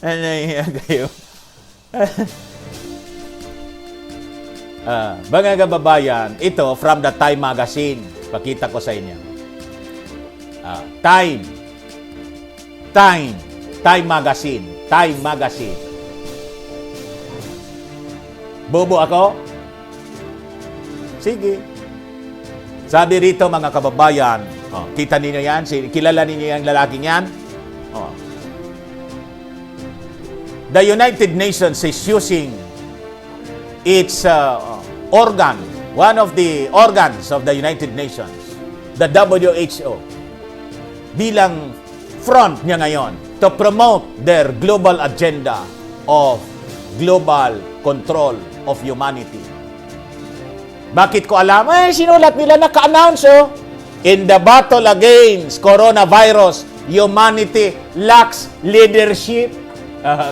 Ano yan kayo? Mga kababayan, ito from the Time Magazine. Pakita ko sa inyo. Time Magazine. Time Magazine. Bobo ako? Sige. Sabi rito mga kababayan, kita ninyo yan? Kilala ninyo yung lalaking yan? The United Nations is using its organ, one of the organs of the United Nations, the WHO, bilang front niya ngayon to promote their global agenda of global control of humanity. Bakit ko alam? Sinulat nila, naka-announce, In the battle against coronavirus, humanity lacks leadership.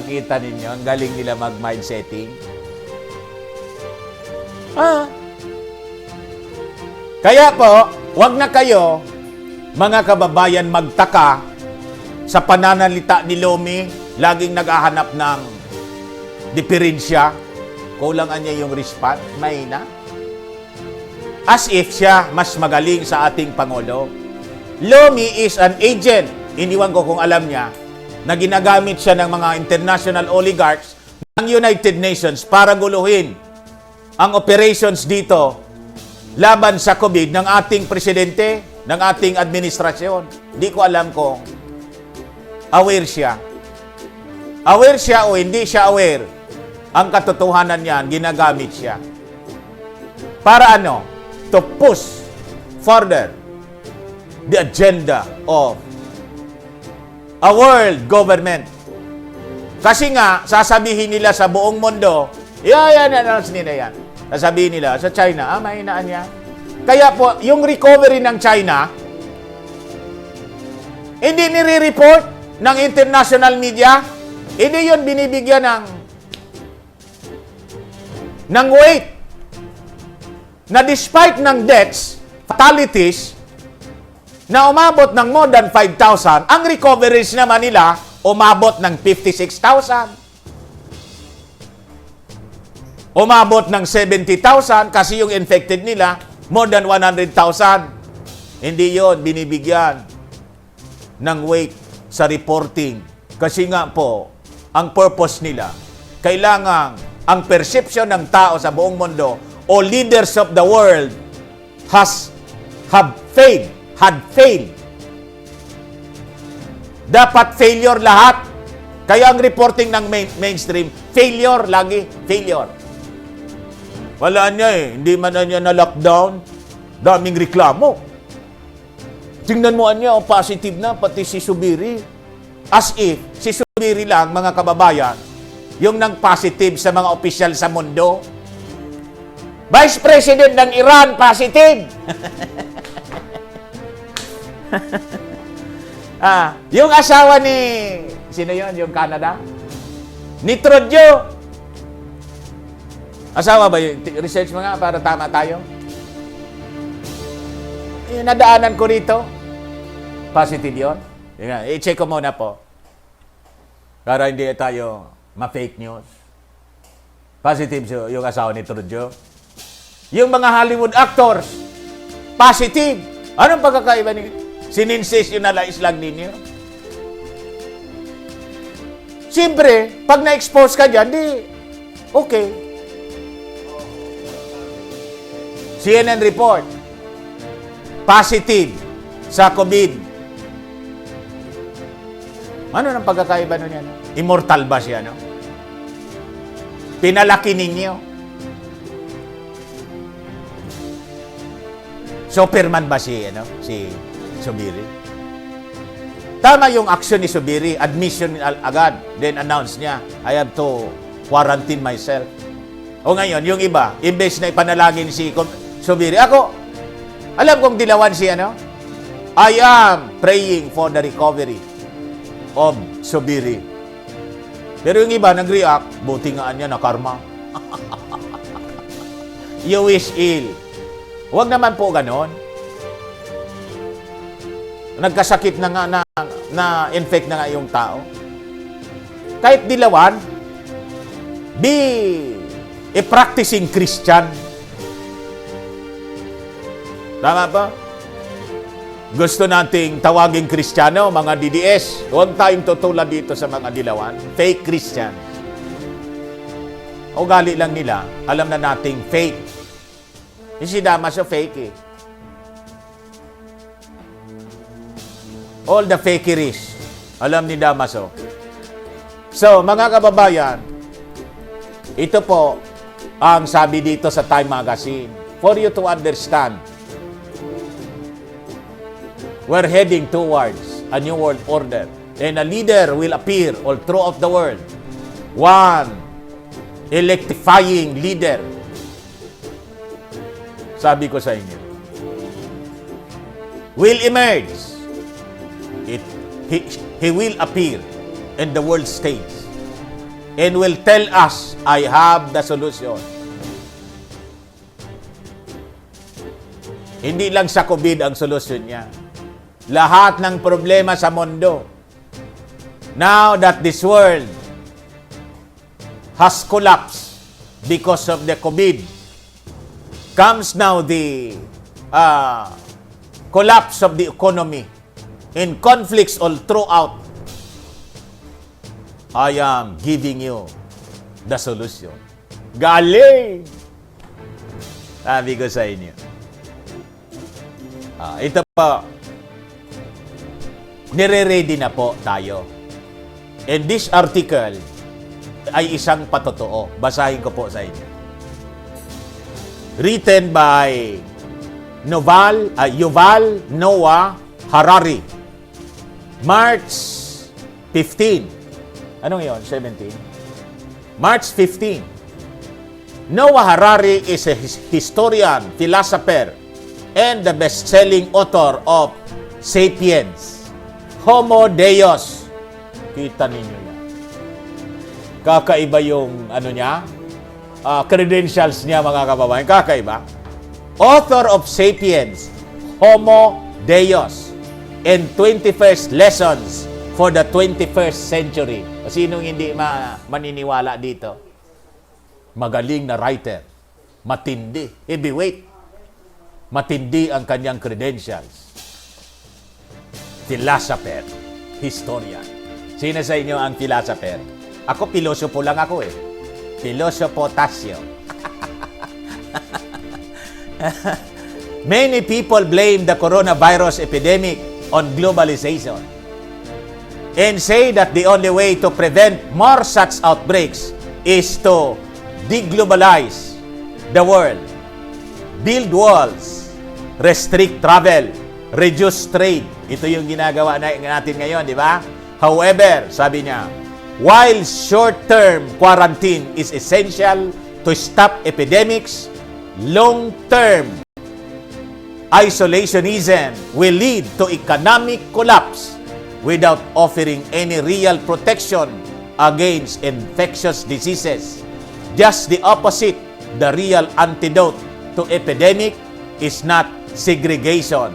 Kita ninyo, ang galing nila mag-mind setting. Kaya po, wag na kayo, mga kababayan, magtaka sa pananalita ni Lomi, laging naghahanap ng diferensya. Kulangan niya yung response, mahina. As if siya mas magaling sa ating Pangulo. Lomi is an agent, iniwan ko kung alam niya, na ginagamit siya ng mga international oligarchs ng United Nations para guluhin ang operations dito laban sa COVID ng ating presidente, ng ating administrasyon. Di ko alam kung aware siya. Aware siya o hindi siya aware. Ang katotohanan niyan, ginagamit siya. Para ano? To push further the agenda of a world government. Kasi nga, sasabihin nila sa buong mundo, announce nila yan. Sasabihin nila, sa China, mahinaan niya. Kaya po, yung recovery ng China, hindi nire-report ng international media, hindi yun binibigyan ng weight. Na despite ng deaths, fatalities, na umabot ng more than 5,000, ang recoveries naman nila umabot ng 56,000. Umabot ng 70,000 kasi yung infected nila more than 100,000. Hindi yon binibigyan ng weight sa reporting. Kasi nga po, ang purpose nila, kailangan ang perception ng tao sa buong mundo o leaders of the world had failed. Dapat failure lahat. Kaya ang reporting ng mainstream, failure lagi, failure. Wala niya hindi man niya na lockdown, daming reklamo. Tingnan mo niya, positive na, pati si Zubiri. As if, si Zubiri lang, mga kababayan, yung nang positive sa mga opisyal sa mundo. Vice President ng Iran, positive. Yung asawa ni, sino yon? Yung Canada? Ni Trudeau. Asawa ba yun? Research mo nga para tama tayo. Nadaanan ko rito. Positive yun. I-check ko muna po. Para hindi tayo ma-fake news. Positive yung asawa ni Trudeau. Yung mga Hollywood actors, positive. Anong pagkakaiba ni sininsationalize lang ninyo? Siyempre, pag na-expose ka dyan, di, okay. CNN report, positive sa COVID. Ano nang pagkakaiba nun yan? Immortal ba siya, no? Pinalaki ninyo. Superman ba si Zubiri? Tama yung action ni Zubiri, admission agad, then announce niya, I have to quarantine myself. O ngayon, yung iba, imbes na ipanalangin si Zubiri, alam kong dilawan si I am praying for the recovery of Zubiri. Pero yung iba, nag-react, buti nga niya na karma. You wish ill. Huwag naman po ganon. Nagkasakit na nga na infect na nga yung tao. Kahit dilawan, be a practicing Christian. Tama ba? Gusto nating tawaging Kristiyano, mga DDS. Huwag tayong tutulad dito sa mga dilawan. Fake Christian. Ugali lang nila, alam na nating fake. Yung si Damaso fake eh. All the fakeries, alam ni Damaso. So, mga kababayan, ito po ang sabi dito sa Time Magazine. For you to understand, we're heading towards a new world order. And a leader will appear all throughout the world. One electrifying leader. Sabi ko sa inyo, will emerge. He will appear in the world stage and will tell us, I have the solution. Hindi lang sa COVID ang solusyon niya. Lahat ng problema sa mundo. Now that this world has collapsed because of the COVID, comes now the collapse of the economy and conflicts all throughout. I am giving you the solution. Galing! Sabi ko sa inyo. Ito po. Nire-ready na po tayo. And this article ay isang patotoo. Basahin ko po sa inyo. Written by Yuval Noah Harari. March 15. Anong yun? 17? March 15. Noah Harari is a historian, philosopher, and the best-selling author of Sapiens. Homo Deus. Kita ninyo yan. Kakaiba yung niya, credentials niya, mga kababayan. Kakaiba. Author of Sapiens, Homo Deus, and 21st Lessons for the 21st Century. Sinong hindi maniniwala dito? Magaling na writer. Matindi. Heavyweight. Matindi ang kanyang credentials. Philosopher, historian. Sino sa inyo ang philosopher? Ako, pilosopo lang ako eh. Pilosopo Tasio. Many people blame the coronavirus epidemic on globalization and say that the only way to prevent more such outbreaks is to deglobalize the world, build walls, restrict travel, reduce trade. Ito yung ginagawa natin ngayon, di ba? However, sabi niya, while short-term quarantine is essential to stop epidemics, long-term isolationism will lead to economic collapse without offering any real protection against infectious diseases. Just the opposite, the real antidote to epidemic is not segregation,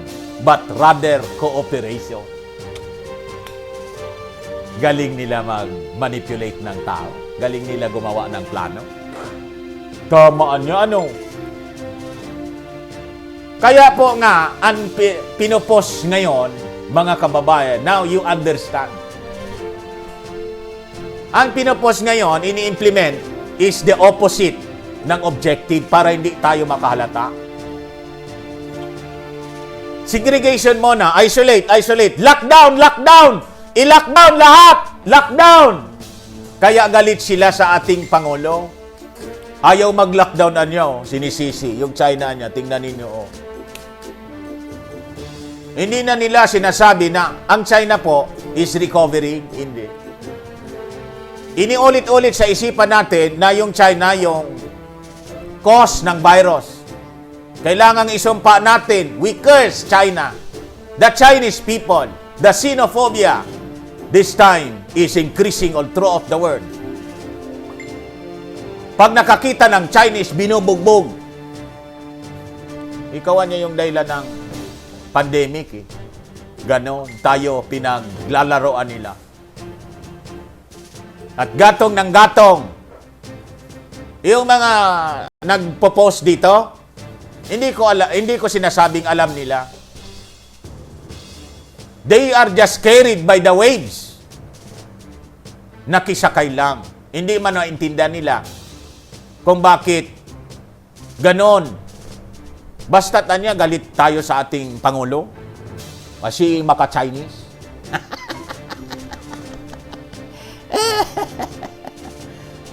but rather cooperation. Galing nila mag-manipulate ng tao. Galing nila gumawa ng plano. Tamaan niya, ano? Kaya po nga, ang pinopost ngayon, mga kababayan, now you understand. Ang pinopost ngayon, ini-implement, is the opposite ng objective para hindi tayo makahalata. Segregation muna, isolate, lockdown, i-lockdown lahat, lockdown. Kaya galit sila sa ating Pangulo. Ayaw mag-lockdown sinisisi, yung China niya, tingnan ninyo. Hindi na nila sinasabi na ang China po is recovering, hindi. Iniulit-ulit sa isipan natin na yung China yung cause ng virus. Kailangang isumpa natin, we curse China. The Chinese people, the xenophobia, this time is increasing all throughout the world. Pag nakakita ng Chinese, binubugbog. Ikawan niya yung dahilan ng pandemic eh. Ganon, tayo pinaglalaroan nila. At gatong ng gatong. Yung mga nagpo-post dito, hindi ko sinasabing alam nila. They are just carried by the waves. Nakisakay lang. Hindi man naintindihan nila kung bakit ganon. Basta't anya galit tayo sa ating Pangulo. Kasi maka-Chinese.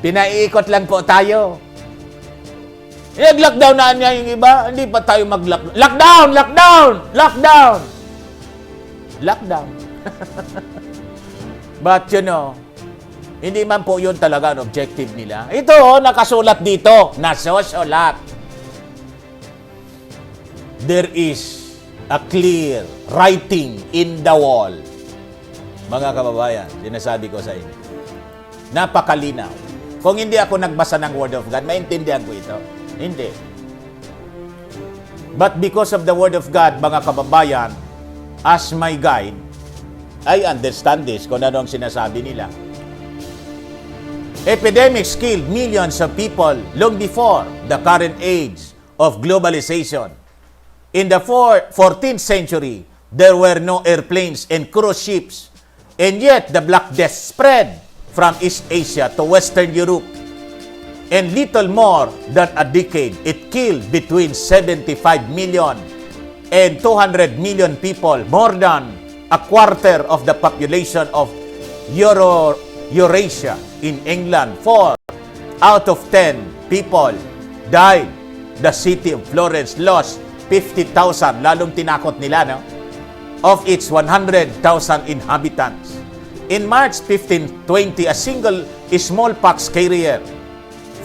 Pinaiikot lang po tayo. Nag-lockdown na niya yung iba, hindi pa tayo mag-lockdown. Lockdown! Lockdown! Lockdown! Lockdown. But you know, hindi man po yun talaga ang objective nila. Ito, nakasulat dito. Nasusulat. There is a clear writing in the wall. Mga kababayan, sinasabi ko sa inyo. Napakalinaw. Kung hindi ako nagbasa ng Word of God, maintindihan ko ito. Hindi. But because of the Word of God, mga kababayan, as my guide, I understand this kung ano ang sinasabi nila. Epidemics killed millions of people long before the current age of globalization. In the 14th century, there were no airplanes and cruise ships, and yet the Black Death spread from East Asia to Western Europe. In little more than a decade, it killed between 75 million and 200 million people, more than a quarter of the population of Eurasia. In England, 4 out of 10 people died. The city of Florence lost 50,000, lalong tinakot nila, no? Of its 100,000 inhabitants. In March 1520, a single smallpox carrier,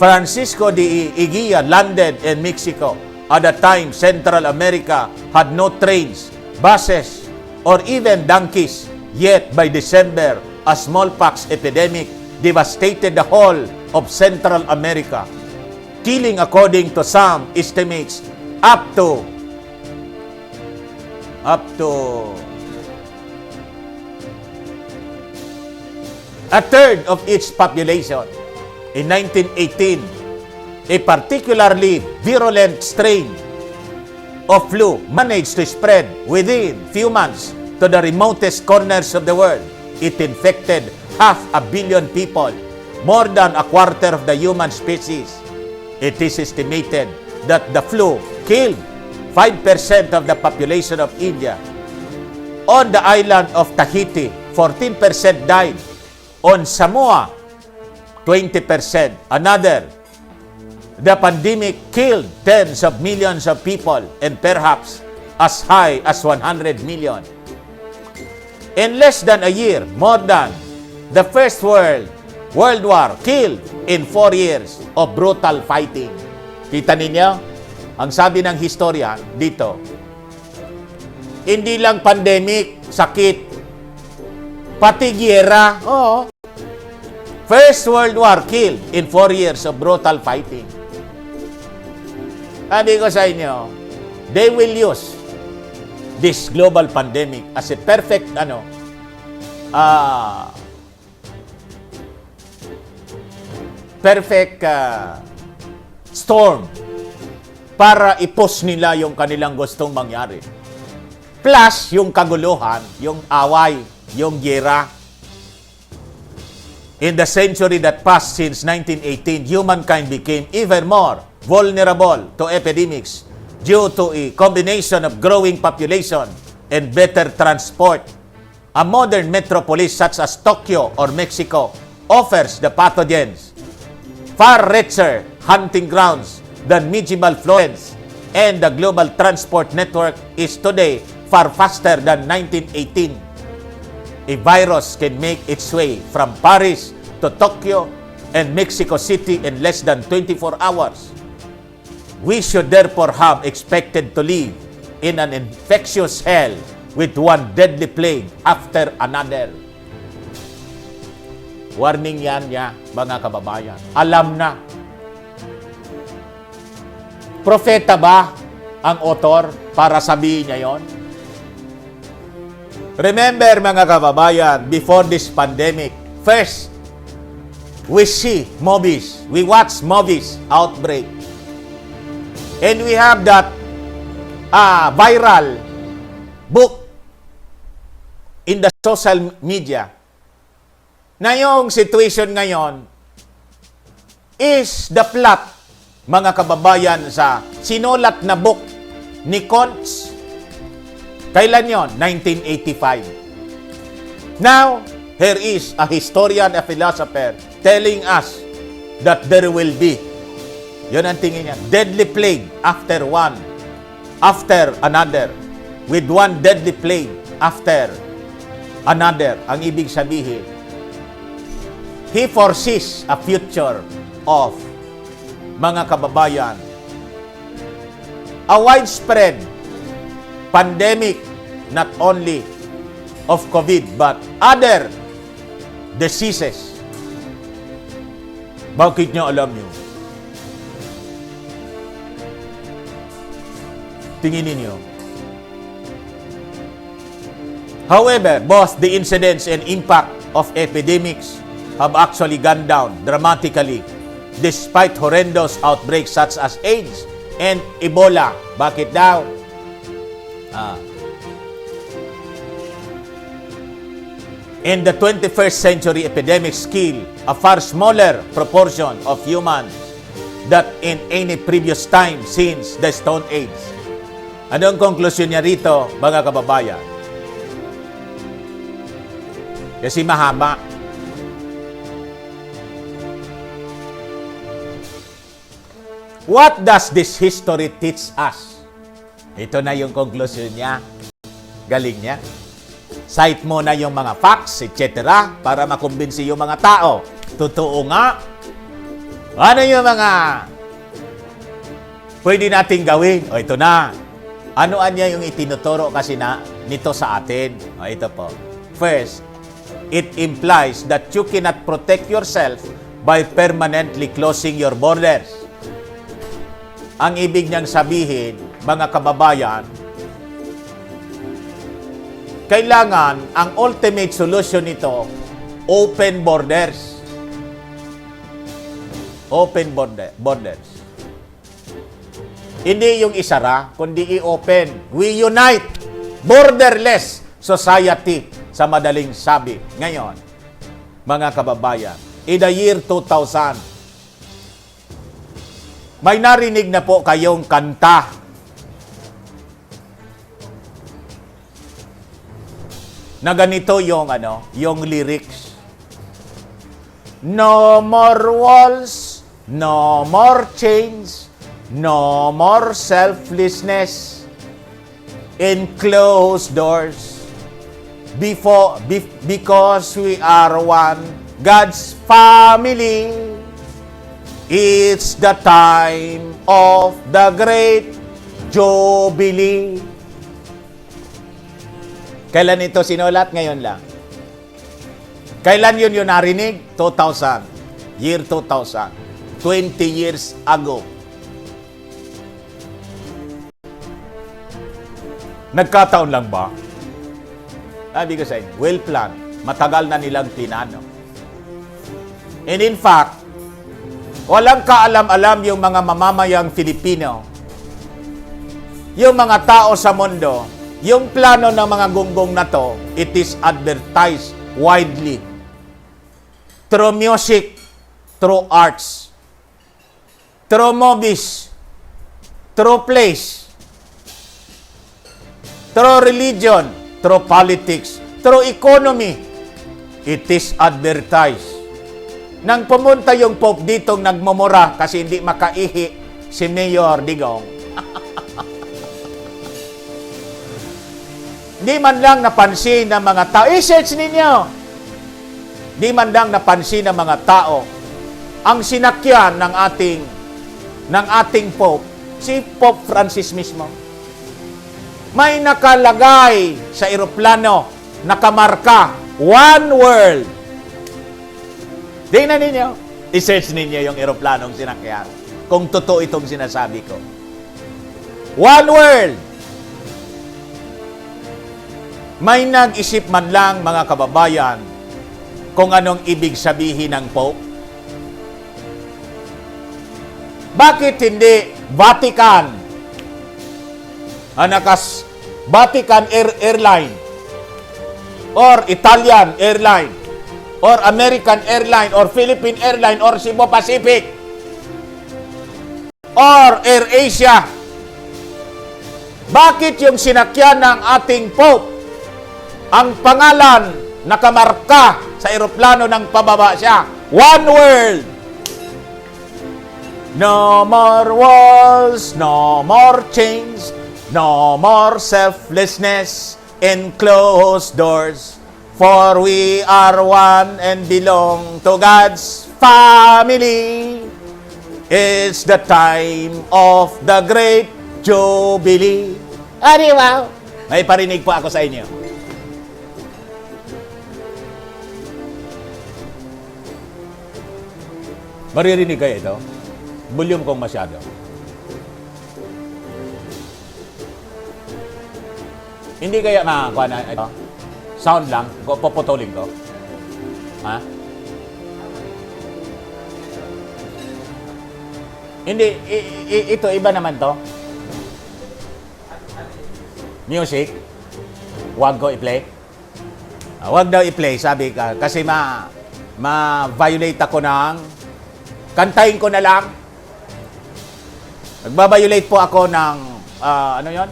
Francisco de Eguía, landed in Mexico. At the time, Central America had no trains, buses, or even donkeys. Yet, by December, a smallpox epidemic devastated the whole of Central America, killing, according to some estimates, up to a third of its population. In 1918, a particularly virulent strain of flu managed to spread within few months to the remotest corners of the world. It infected 500 million people, more than a quarter of the human species. It is estimated that the flu killed 5% of the population of India. On the island of Tahiti, 14% died. On Samoa, 20%. The pandemic killed tens of millions of people and perhaps as high as 100 million. In less than a year, more than the First World War killed in 4 years of brutal fighting. Kita ninyo? Ang sabi ng historian dito, hindi lang pandemic, sakit, pati giyera. Oo. First World War killed in 4 years of brutal fighting. Sabi ko sa inyo, they will use this global pandemic as a perfect storm para ipos nila yung kanilang gustong mangyari. Plus, yung kaguluhan, yung away, yung giyera. In the century that passed since 1918, humankind became even more vulnerable to epidemics due to a combination of growing population and better transport. A modern metropolis such as Tokyo or Mexico offers the pathogens far richer hunting grounds than medieval Florence, and the global transport network is today far faster than 1918. A virus can make its way from Paris to Tokyo and Mexico City in less than 24 hours. We should therefore have expected to live in an infectious hell with one deadly plague after another. Warning yan niya, mga kababayan. Alam na. Propeta ba ang author para sabihin niya yon? Remember, mga kababayan, before this pandemic, first, we see movies, we watch movies, outbreak. And we have that viral book in the social media na yung situation ngayon is the plot, mga kababayan, sa sinulat na book ni Kuntz. Kailan yon? 1985. Now, here is a historian, a philosopher, telling us that there will be, yun ang tingin niya, deadly plague after one, after another, with one deadly plague after another. Ang ibig sabihin, he foresees a future of, mga kababayan, a widespread pandemic, not only of COVID, but other diseases. Bakit niya alam niyo? Tingin niyo. However, both the incidence and impact of epidemics have actually gone down dramatically despite horrendous outbreaks such as AIDS and Ebola. Bakit daw? In the 21st century, epidemics kill a far smaller proportion of humans than in any previous time since the Stone Age. Anong konklusyon niya rito, mga kababayan? Kasi mahaba. What does this history teach us? Ito na yung konklusyon niya. Galing niya. Cite mo na yung mga facts, etc. para makumbinsi yung mga tao. Totoo nga. Ano yung mga pwede nating gawin? O ito na. Ano niya yung itinuturo kasi na nito sa atin? O ito po. First, it implies that you cannot protect yourself by permanently closing your borders. Ang ibig niyang sabihin, mga kababayan, kailangan ang ultimate solution nito, open borders. Open borders. Hindi yung isara, kundi i-open. We unite borderless society, sa madaling sabi. Ngayon, mga kababayan, in the year 2000, may narinig na po kayong kanta na ganito yung yung lyrics. No more walls, no more chains, no more selflessness in closed doors. Because we are one God's family. It's the time of the great Jubilee. Kailan ito sinulat? Ngayon lang. Kailan yun yung narinig? 2000. Year 2000. 20 years ago. Nagkataon lang ba? Sabi ko sa inyo, well planned. Matagal na nilang pinano. And in fact, walang kaalam-alam yung mga mamamayang Filipino, yung mga tao sa mundo, yung plano ng mga gunggong na to, it is advertised widely. Through music, through arts, through movies, through plays, through religion, through politics, through economy, it is advertised. Nang pumunta yung Pope ditong nagmumura kasi hindi makaihi si Mayor Digong. Di man lang napansin ng mga tao. I-search ninyo. Di man lang napansin ng mga tao ang sinakyan ng ating Pope, si Pope Francis mismo. May nakalagay sa eroplano, nakamarka, One World. Tingnan ninyo. I-search ninyo yung eroplanong sinakyan. Kung totoo itong sinasabi ko. One World. May nag-isip man lang, mga kababayan, kung anong ibig sabihin ng Pope? Bakit hindi Vatican? Vatican Airline or Italian Airline or American Airline or Philippine Airline or Cebu Pacific or AirAsia? Bakit yung sinakyan ng ating Pope, ang pangalan nakamarka sa eroplano ng pababa siya, One World? No more walls, no more chains, no more selflessness in closed doors. For we are one and belong to God's family. It's the time of the great Jubilee. Di ba? May parinig po ako sa inyo. Maririnig kayo ito? Volume kong masyado. Hindi kaya makakuha na ito? Sound lang? Poputulin ko? Ha? Hindi. Ito, iba naman to. Music. Huwag ko i-play. Huwag daw i-play, sabi ka. Kasi ma-violate ako ng kantahin ko na lang. Nagbabiolate po ako ng ano yon?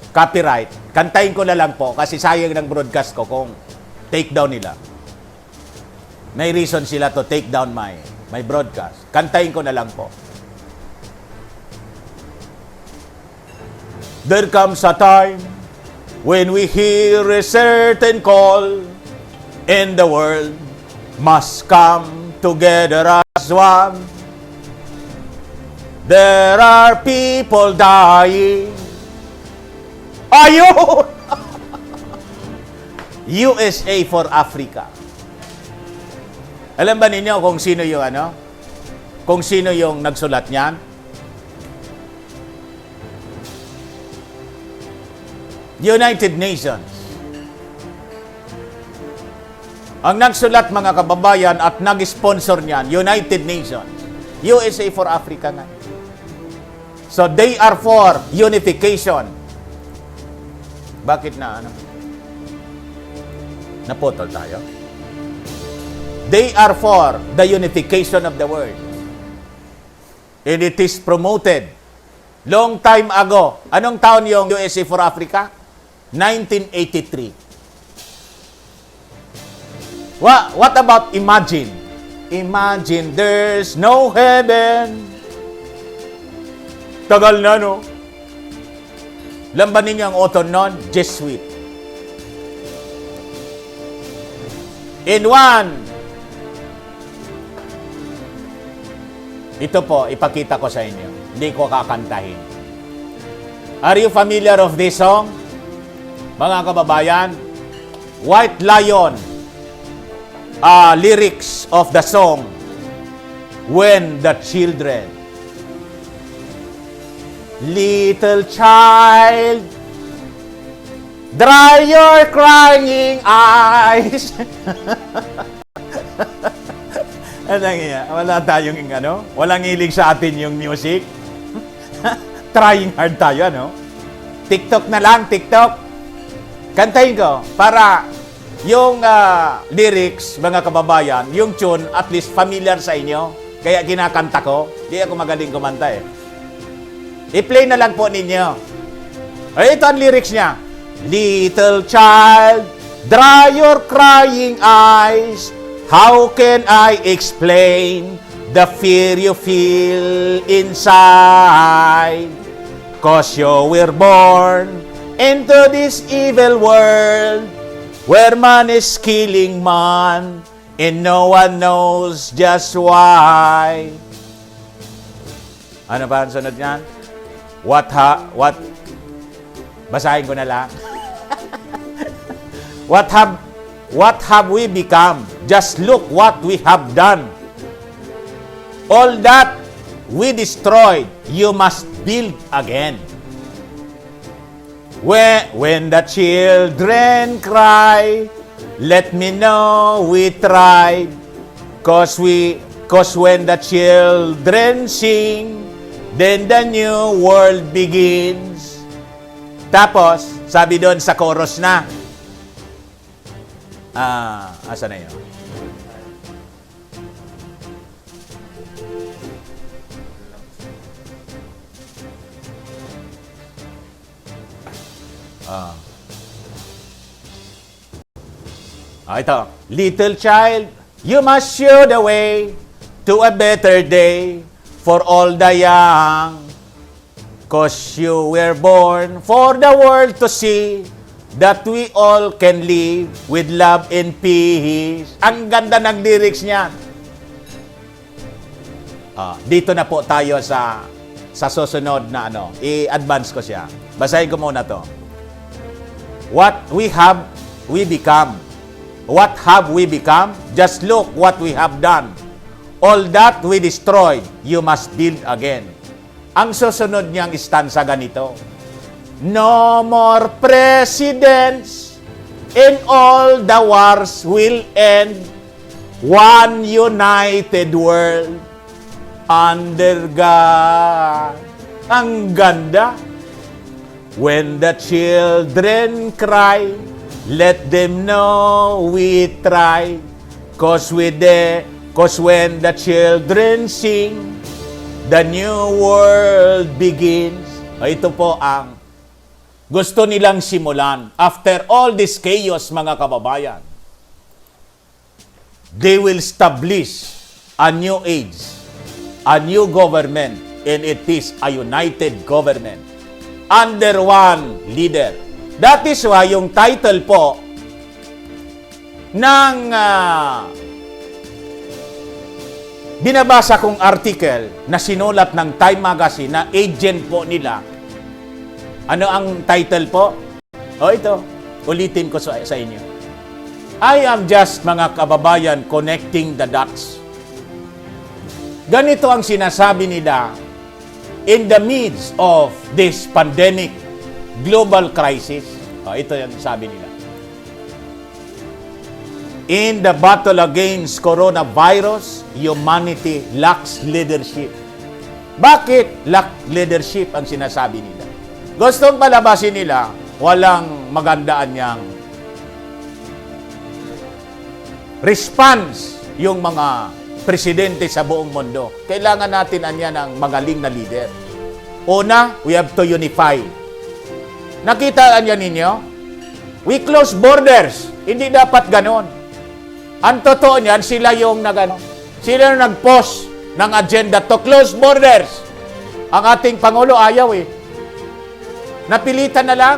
Copyright. Kantahin ko na lang po kasi sayang ng broadcast ko kung take down nila. May reason sila to take down my broadcast. Kantahin ko na lang po. There comes a time when we hear a certain call, and the world must come together as one. There are people dying. Ayun! USA for Africa. Alam ba ninyo kung sino yung Kung sino yung nagsulat niyan? United Nations. Ang nagsulat, mga kababayan, at nag-sponsor niyan, United Nations. USA for Africa nga. So they are for unification. Bakit naputol tayo? They are for the unification of the world. And it is promoted long time ago. Anong taon yung USA for Africa? 1983. What about imagine? Imagine there's no heaven. Tagal na, no? Lamban ninyo ang author nun? Jesuit. In one. Ito po, ipakita ko sa inyo. Hindi ko kakantahin. Are you familiar of this song? Mga kababayan, White Lion, lyrics of the song, When the Children. Little child, dry your crying eyes. Wala tayong walang hilig sa atin yung music. Trying hard tayo, TikTok na lang, TikTok. Kantahin ko para yung lyrics, mga kababayan, yung tune, at least familiar sa inyo. Kaya kinakanta ko. Di ako magaling kumanta eh. I-play na lang po ninyo. Ito ang lyrics niya. Little child, dry your crying eyes. How can I explain the fear you feel inside? 'Cause you were born into this evil world where man is killing man and no one knows just why. Ano ba ang sunod niyan? What? Basahin ko na lang. What have we become? Just look what we have done. All that we destroyed, you must build again. When the children cry, let me know we tried, 'cause we 'Cause when the children sing, then the new world begins. Tapos, sabi doon sa chorus na, asa na yun? Ito. Little child, you must show the way to a better day for all the young. 'Cause you were born for the world to see that we all can live with love and peace. Ang ganda ng lyrics niyan. Dito na po tayo sa susunod na i-advance ko siya. Basahin ko muna to. What we have, we become. What have we become? Just look what we have done. All that we destroyed, you must build again. Ang susunod niyang stanza ganito. No more presidents, and all the wars will end. One united world under God. Ang ganda. When the children cry, let them know we try. 'Cause when the children sing, the new world begins. Ito po ang gusto nilang simulan. After all this chaos, mga kababayan, they will establish a new age, a new government, and it is a united government under one leader. That is why yung title po ng binabasa kong article na sinulat ng Time Magazine na agent po nila. Ano ang title po? Ito. Ulitin ko sa inyo. I am just, mga kababayan, connecting the dots. Ganito ang sinasabi nila in the midst of this pandemic global crisis. Ito yung sabi nila. In the battle against coronavirus, humanity lacks leadership. Bakit lack leadership ang sinasabi nila? Gustong palabasin nila, walang magandaan niyang response yung mga presidente sa buong mundo. Kailangan natin ng magaling na leader. Una, we have to unify. Nakita ninyo? We close borders. Hindi dapat ganon. Ang totoo niyan, sila yung sila yung nag-post ng agenda to close borders. Ang ating Pangulo ayaw Napilitan na lang.